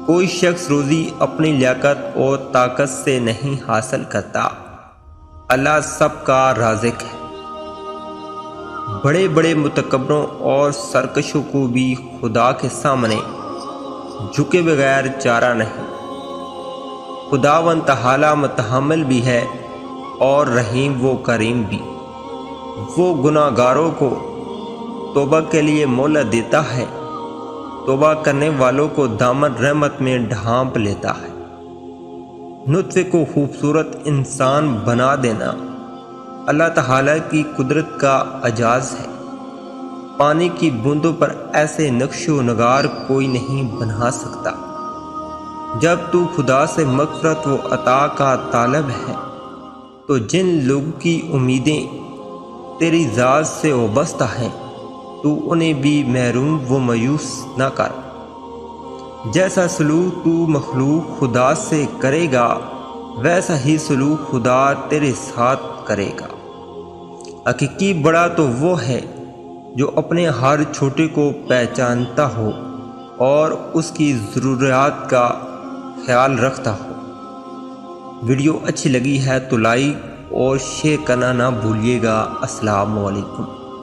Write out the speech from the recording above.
کوئی شخص روزی اپنی لیاقت اور طاقت سے نہیں حاصل کرتا، اللہ سب کا رازق ہے۔ بڑے بڑے متکبروں اور سرکشوں کو بھی خدا کے سامنے جھکے بغیر چارہ نہیں۔ خداوند تعالی متحمل بھی ہے اور رحیم و کریم بھی۔ وہ گناہ گاروں کو توبہ کے لیے مہلت دیتا ہے، توبہ کرنے والوں کو دامن رحمت میں ڈھانپ لیتا ہے۔ نطفے کو خوبصورت انسان بنا دینا اللہ تعالیٰ کی قدرت کا اعجاز ہے۔ پانی کی بوندوں پر ایسے نقش و نگار کوئی نہیں بنا سکتا۔ جب تو خدا سے مغفرت و عطا کا طالب ہے تو جن لوگوں کی امیدیں تیری ذات سے وابستہ ہیں تو انہیں بھی محروم و مایوس نہ کر۔ جیسا سلوک تو مخلوق خدا سے کرے گا ویسا ہی سلوک خدا تیرے ساتھ کرے گا۔ حقیقی بڑا تو وہ ہے جو اپنے ہر چھوٹے کو پہچانتا ہو اور اس کی ضروریات کا خیال رکھتا ہو۔ ویڈیو اچھی لگی ہے تو لائک اور شیئر کرنا نہ بھولیے گا۔ السلام علیکم۔